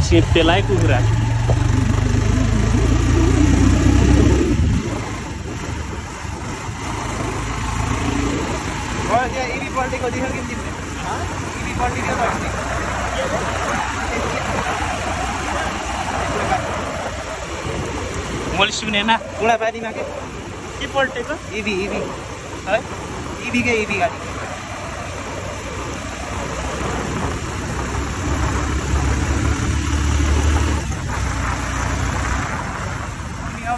सिप्टेलाई कुखुरा मैले सुनेन बुढापानीमा के पल्टेको इभी है इभीकै इभी गाडी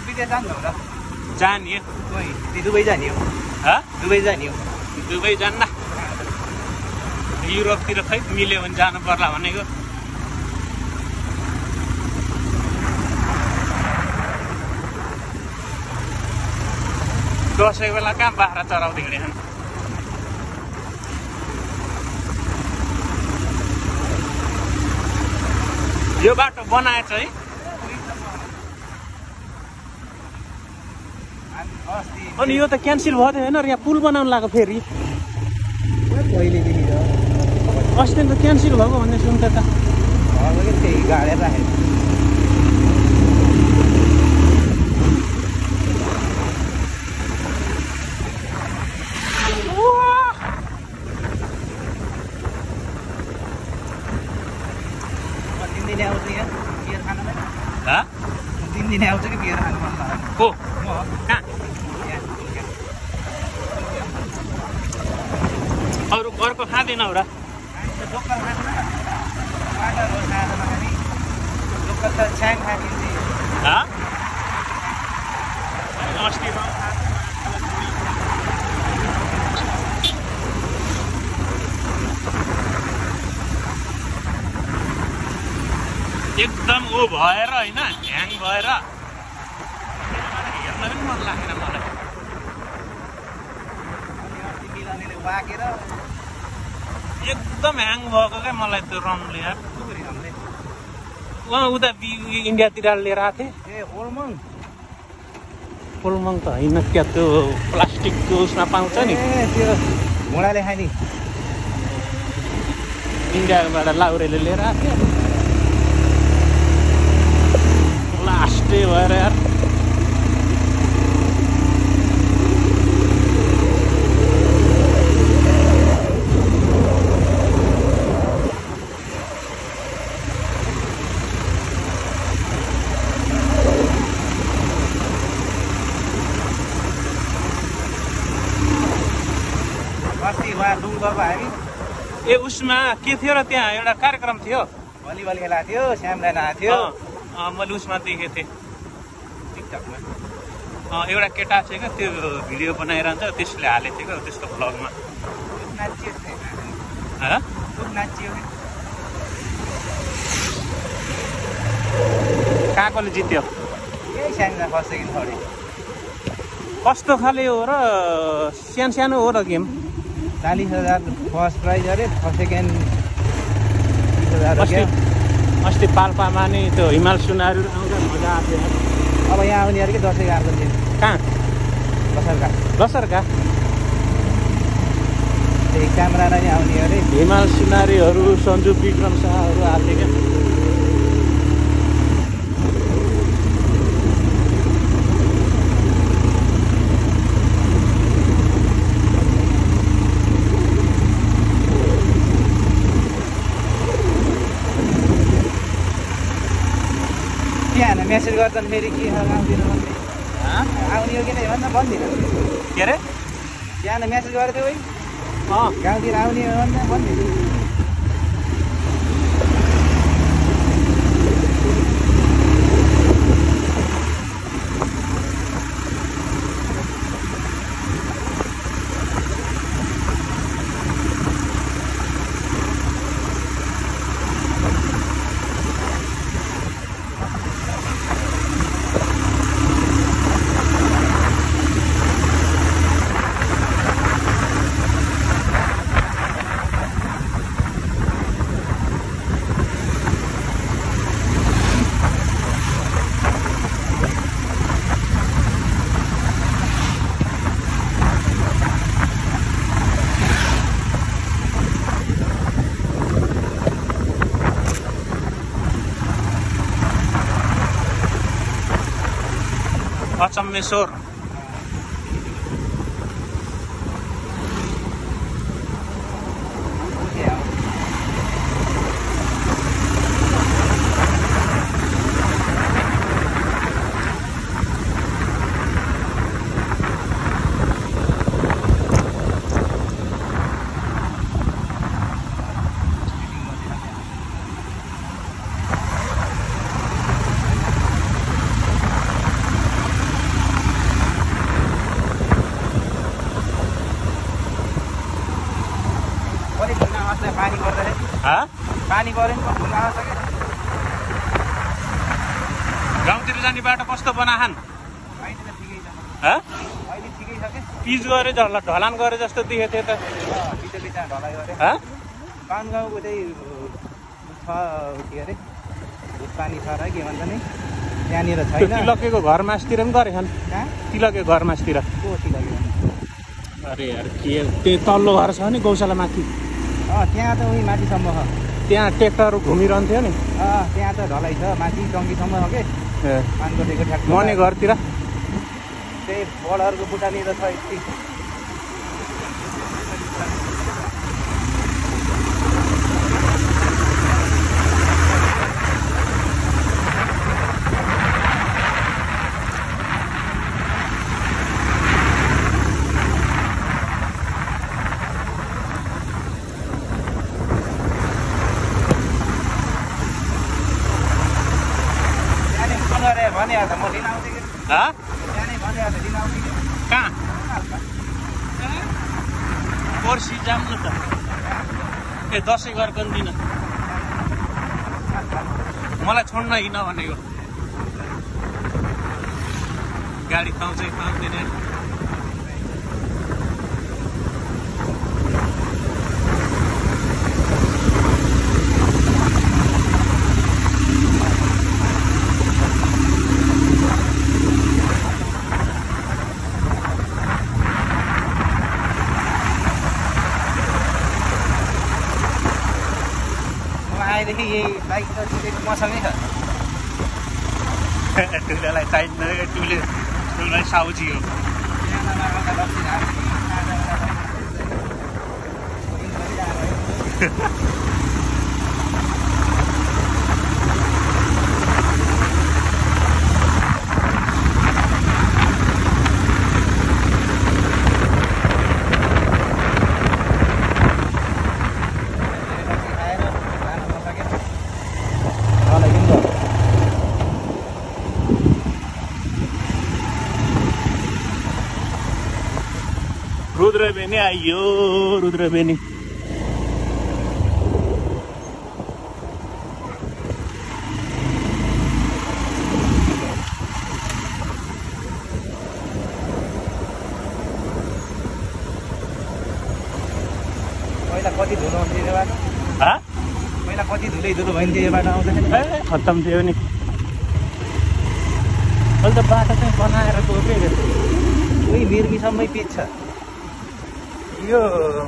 विदेश जानु हो र जाने दुबई जाने हो दुबई जाने हो दुबई जान्न युरोपतिर खै मिल्यो भने जानु पर्ला भनेको दसैँ बेला कहाँ बाख्रा चराउँदै हिँडेछन् यो बाटो बनाएछ है अनि यो त क्यान्सल भयो त होइन र यहाँ पुल बनाउनु लाग्यो फेरि अस्ति त क्यान्सल भएको भन्ने सुन्थे त त्यही गाडेर राखेको दिने आउँछ कि बियर खानु मन लाग्यो को कहाँ अरू अर्को खाँदैनौ र लोकल खानु टमाटरहरू खाएर नखाने लोकल त छ्याङ खानिन्छ अस्ति एकदम ऊ भएर होइन ह्याङ भएर हेर्न पनि मन लागेन मलाई एकदम ह्याङ भएको क्या मलाई त्यो रमले यार उता इन्डियातिर लिएर आएको थिएँ ए ओल्मङ ओल्मङ त होइन क्या त्यो प्लास्टिकको उसमा पाउँछ नि त्यो घोडाले खाने इन्डियाबाट लाउरेले लिएर आएको थियो लास्टै भएर यार ए उसमा के थियो र त्यहाँ एउटा कार्यक्रम थियो भलिबल खेलाएको थियो श्याम राणा आएको थियो मैले उसमा देखेको थिएँ टिकटकमा एउटा केटा थियो क्या त्यो भिडियो बनाइरहन्छ त्यसले हालेको थियो क्या त्यसको भ्लगमा कहाँकोले जित्यो कस्तो खाले हो र सानो सानो हो र गेम 40,000 फर्स्ट प्राइज अरे फर्स्ट सेकेन्ड 20,000 अस्ति पाल्पामा नि त्यो हिमाल सुनाहरू आउँदा मजा आएको थियो अब यहाँ आउने अरे कि दसैँ गएको थियो कहाँ लसरका त्यही क्यामेरा नै आउने अरे हिमाल सुनारीहरू सन्जु विक्रम शाहहरू हाल्थे क्या मेसेज गर्छन् फेरि के आउँदिन भन्ने आउने हो कि नै भन्दा भन्दिनँ के अरे बिहान मेसेज गरेको थियो है गाउँतिर आउने हो भन्दा भन्दिनँ अचम्मेश्वर पानी गऱ्यो नि घुम्न आउँछ क्या गाउँतिर जाने बाटो कस्तो बनाहान अहिले त ठिकै छ अहिले ठिकै छ क्या पिच गरे ढलान गरे जस्तो देखेको थियो त बिचमा ढलाइ गरे गाउँको चाहिँ छ के अरे पानी छ र के भन्छ नि त्यहाँनिर छैन तिलकेको घर मासतिर पनि गरेछन् तिलकेको घर मासतिर को तिलके अरे यार के त्यो तल्लो घर छ नि गौशाला माथि त्यहाँ त उही माथिसम्म छ त्यहाँ ट्र्याक्टर घुमिरहन्थ्यो नि त्यहाँ त ढलाइ छ माथि टङ्कीसम्म छ के मानकोटेको ठ्याक्टर मने घरतिर त्यही बलहरूको बुटानी त छ यति कहाँ पर्सि जाऊँ न त ए दसैँ गरेको दिन मलाई छोड्न हिँड भनेको गाडी पाउँछ पाउँदैन आएदेखि यही बाइक त मसँगै छ टुलेलाई चाहिँदैन टुले साउजी हो रुद्रबेनी आइयो रुद्रबेनी पहिला कति धुलो हुन्थ्यो यो बाटो पहिला कति धुलो भइन्थ्यो यो बाटो आउँदाखेरि खत्तम थियो नि अहिले त बाटो चाहिँ बनाएर गएको उही मिर्गीसम्मै पिच छ यो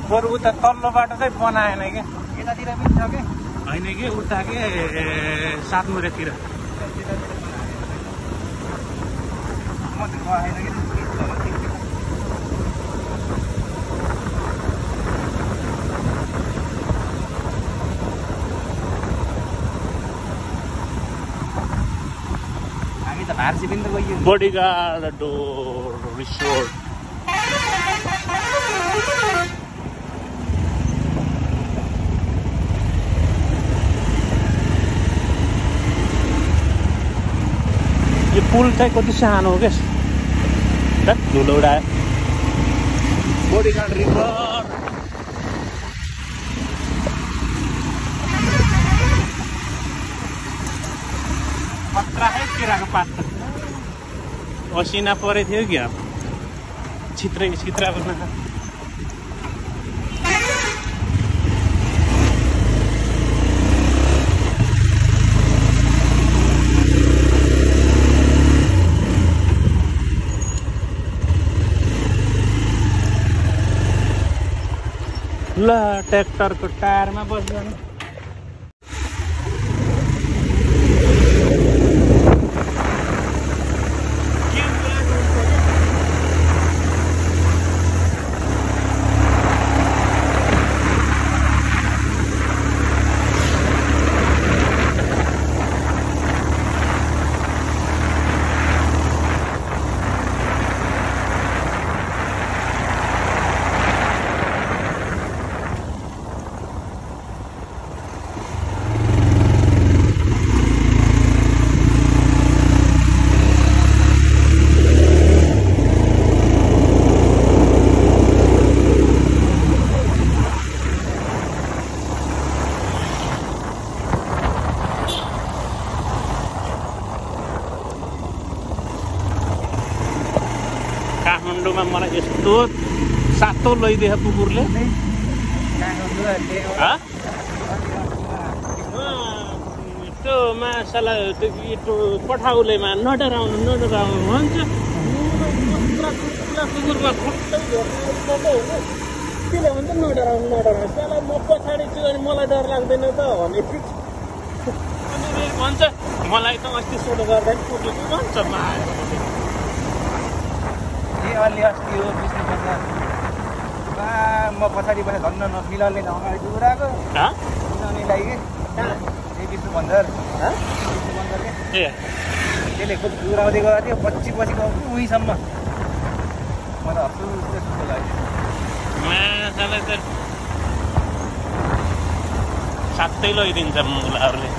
बरु उता तल्लो बाटो चाहिँ बनाएन क्या यतातिर पनि छ क्या होइन कि उता के सातमुरेतिर हामी त भारसी पनि त गइयो बडीगार्ड डोर रिसोर्ट यो पुल चाहिँ कति सानो हो क्या धुलो उडायो बडीगार्ड रिभर खतरा है केराको पात त असिना परेको थियो कि अब छित्रा बस्न ल ट्र्याक्टरको टायरमा बस्दैन के काठमाडौँमा मलाई यस्तो सातो लैदियो कुकुरले त्यो माछालाई त्यो पठाउलेमा नडराउनु भन्छ कुकुरमा खट्टै त्यसले भन्छ नडराउनु त्यसलाई म पछाडि छु अनि मलाई डर लाग्दैन त भने अनि भन्छ मलाई त अस्ति सोधो गर्दा कुकुरले के भन्छ अलि अस्ति हो म पछाडि पनि धन्न नमिलाउने अगाडि उडाएको मिलाउनेलाई के विष्णु बन्धर ए त्यसले खुब उडाउँदै गएको थियो पछि गएको उहीसम्म मलाई हस्छु जस्तो लाग्यो माछालाई त सातै लैदिन्छ मुलाहरूले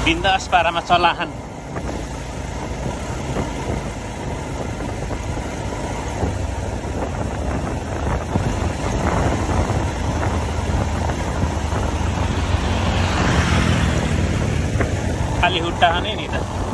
बिन्दास पारामा चलाहान खाली हुट्टा हाने नि त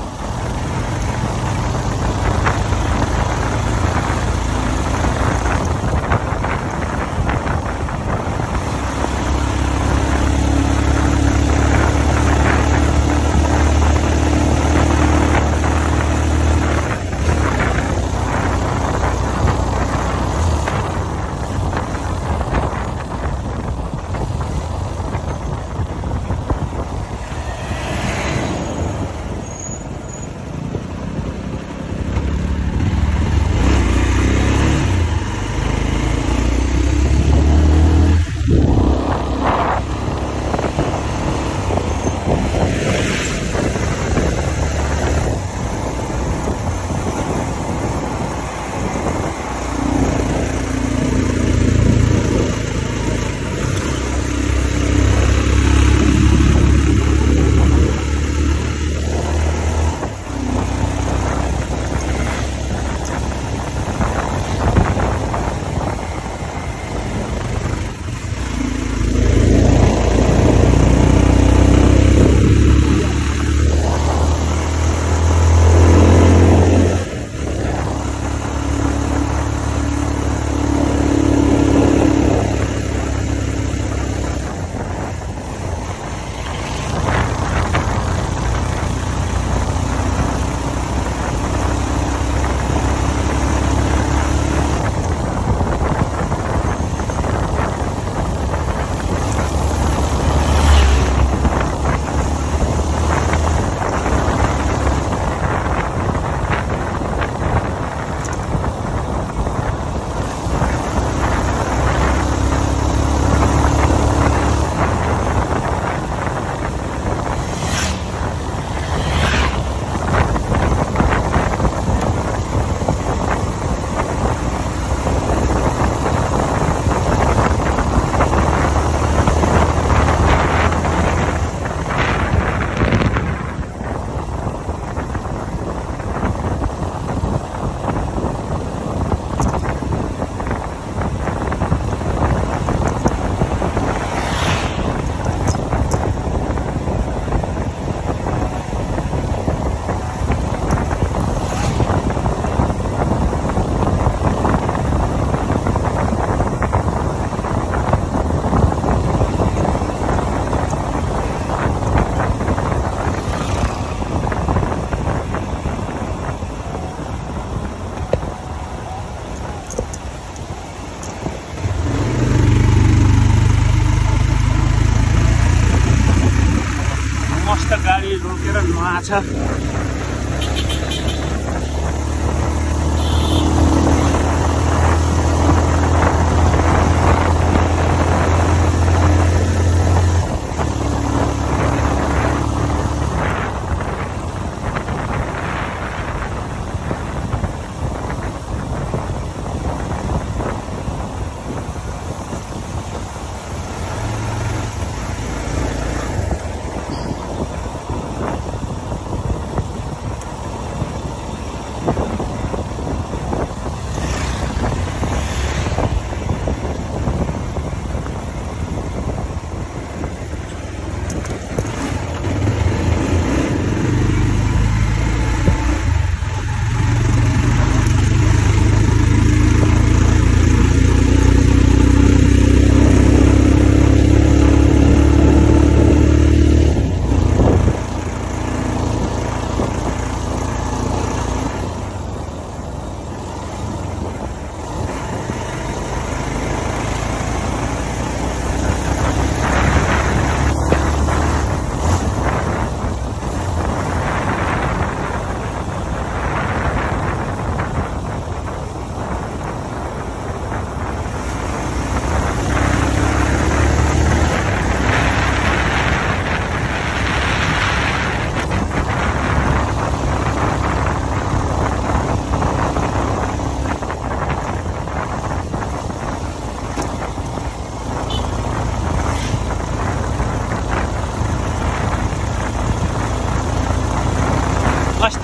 गाडी रोकेर नुहाछ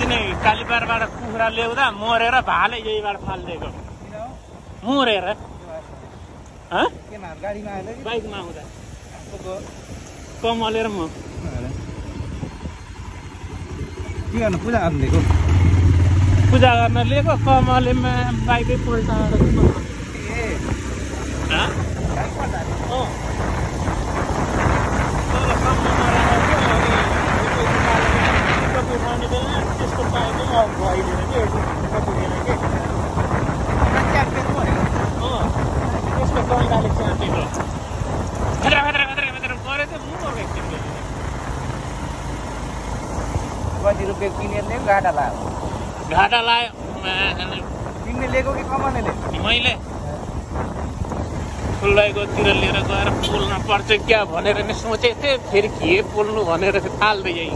नि कालीपारबाट कुखुरा ल्याउँदा मरेर भाले यहीबाट फालिदिएको मरेर गाडीमा आयो बाइकमा आउँदा कमलेर म के गर्नु पूजा गर्नु दिएको पूजा गर्न लिएको कमलेमा बाइकै पल्टाएर त्यसको बाइकै भइदिएर कि त्यसको डन्डाले च्यापेको फेद्रा फेद्रा फेद्रा फेद्रा गरे चाहिँ म व्यक्ति कति रुपियाँ किनेर ल्यायो घाटा लाग्यो घाटा लाग्यो किन्ने लिएको कि कमाउने मैले फुल्लाइकोतिर लिएर गएर पोल्न पर्छ क्या भनेर नि सोचेको थिएँ फेरि के पोल्नु भनेर थाल्दै यही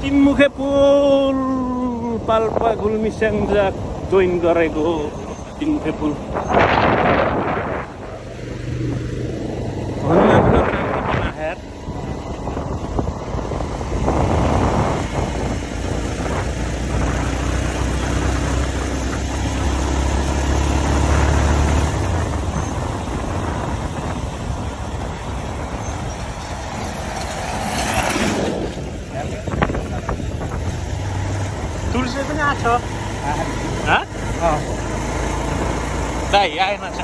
तिनमुखे पुल पाल्पा गुल्मी स्याङ्जा जोइन गरेको तिनमुखे पुल तुलसी पनि आएको छ दाइ आएन छ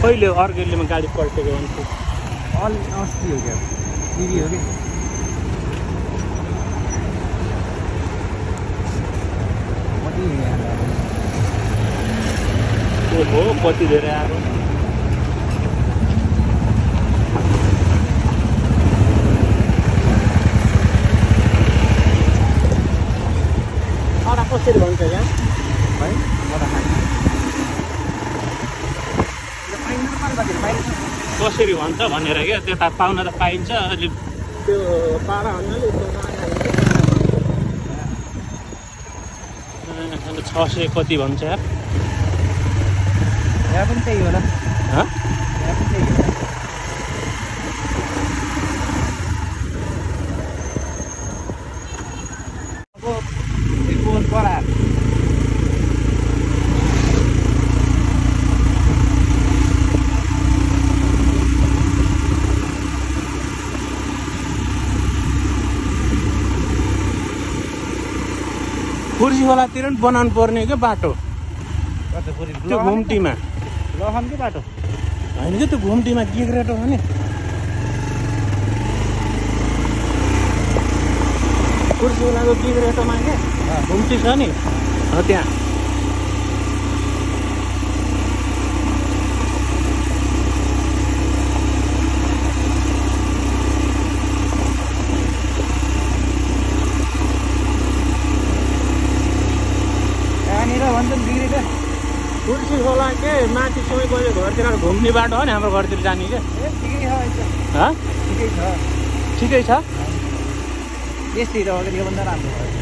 कहिले अर्गेलीमा गाडी पल्टेको अन्त अस्ति हो क्या टिभी हो कि ओहो कति धेरै आएको अरा कसरी भन्छ यहाँ है कसरी भन्छ भनेर क्या त्यता पाउन त पाइन्छ अलि त्यो पारा भन्नाले 600 कति भन्छ यार यहाँ पनि त्यही होला यहाँ पनि त्यही होला कुर्सी खोलातिर पनि बनाउनु पर्ने क्या बाटो त्यो घुम्टीमा लहनकै बाटो होइन कि त्यो घुम्टीमा गिग्रेटो हो नि कुर्सी खोलाको गिग्रेटोमा क्या घुम्टी छ नि त्यहाँ कुर्सी खोला के माथि सबै गयो घरतिर घुम्ने बाटो हो नि हाम्रो घरतिर जाने क्या ठिकै छ यसतिर अगाडि योभन्दा राम्रो भयो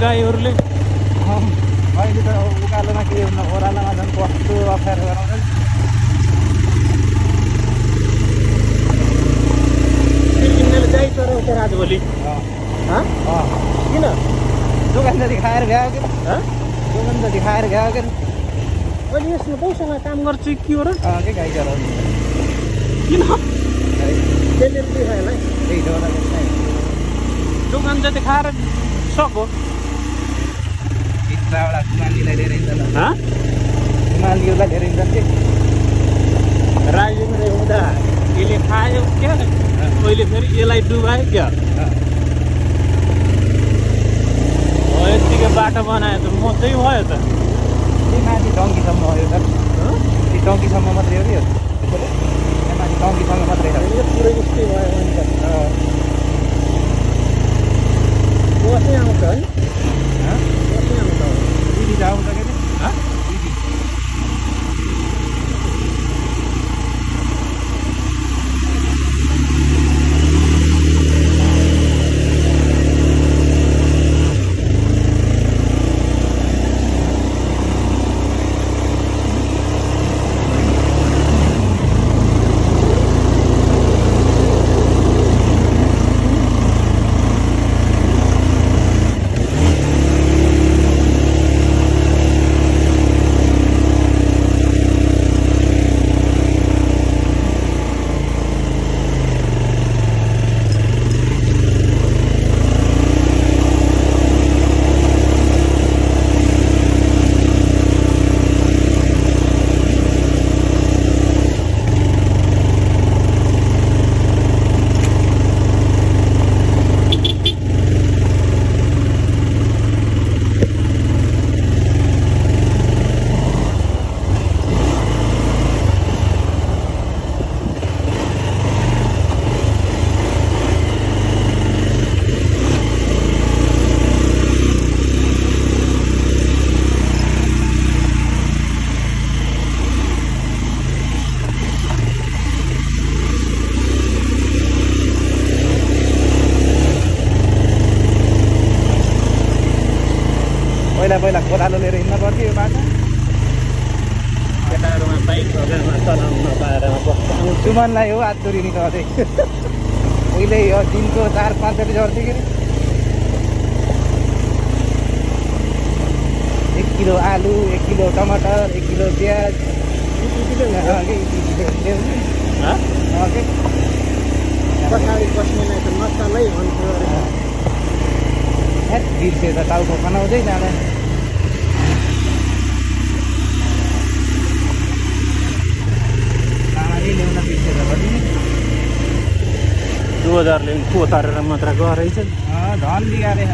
गाईहरूले अहिले त उकालोमा के ओह्रालोमा झन् कस्तो अप्ठ्यारो गराउँछ। किन्नेले गाई चराउँछ आजभोलि। किन दोकान जति खाएर भ्यायो के दोकान जति खाएर भ्यायो के अहिले यसमा कौसँग काम गर्छ के हो र के गाई चराउने किन त्यसले देखाएलाई त्यही दोकान जति खाएर सक्यो भित्रबाट कुमालीलाई धेरै हुन्छ ल हँ कुमालीहरूलाई धेरै हुन्छ के राजेन्द्र हुँदा यसले खायो क्या अहिले फेरि यसलाई डुबायो क्या यतिकै बाटो बनायो त मजै भयो त माथि टङ्कीसम्म हो यो त टङ्कीसम्म मात्रै हो कि यो माथि टङ्कीसम्म मात्रै हो पुरै यस्तै भयो भने त बसै आउँछ है बसै आउँछ दिदी त आउँछ के दिदी पहिला कोदालो लिएर हिँड्न पर्थ्यो यो बाटो केटाहरूमा बाइक घरमा चलाउन नपाएर बस्छ सुमनलाई हो हात चोरी नि त अझै पहिले यो दिनको 4-5 चोटि झर्थ्यो के 1 किलो आलु 1 किलो टमाटर 1 किलो प्याज पछाडि बस्नेलाई त मसलै हुन्थ्यो बिर्से त टाउको खनाउँदै जाँदा ल्याउन बिर्से त कति 2000 ले उतारेर मात्र गरेछ धन बिगारे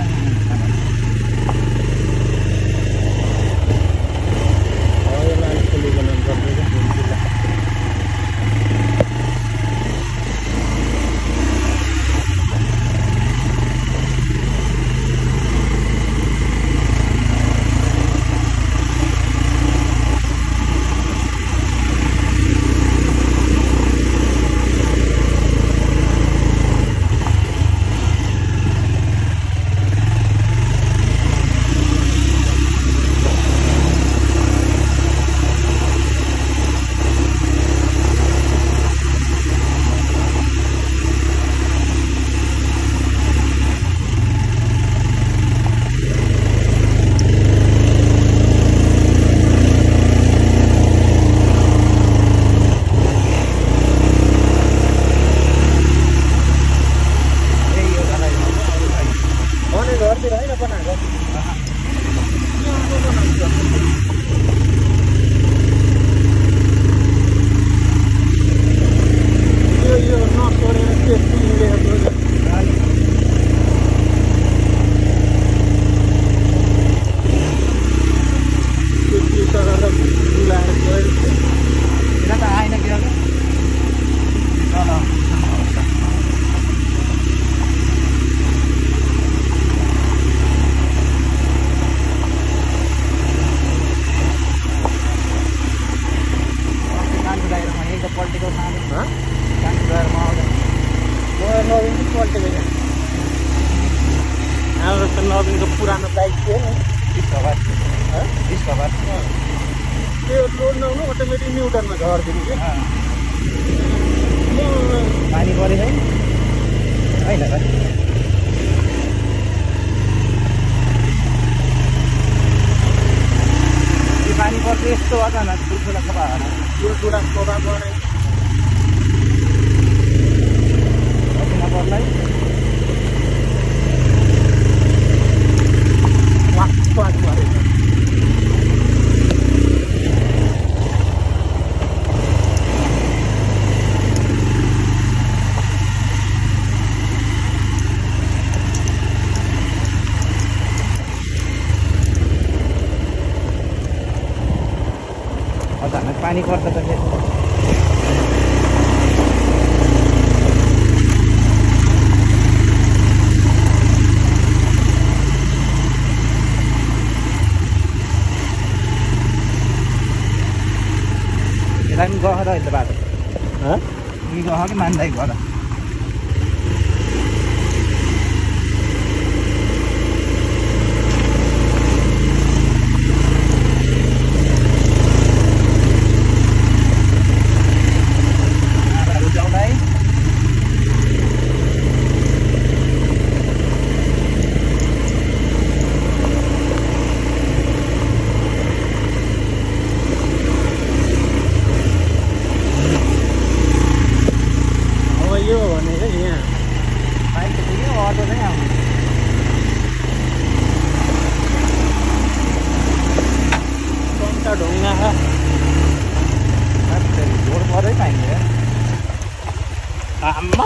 अघिको पुरानो बाइक थियो नि डिस्कभर त्यो लोड नहुनु अटोमेटिक न्युटनमा झर्दिनु कि पानी परेछ होइन त पानी पर्छ यस्तो अचानक ठुल्ठुला सफा यो ठुला सोभा परे पर्लाई अचानक पानी पर्छ त फेरि यसलाई पनि गह र अहिले बाटो यी गह कि मान्दै घर यो भनेको यहाँ बाइक त यो अटो नै आउँछ कम्ता ढुङ्गा जोड परै पाइन्छ आम्मा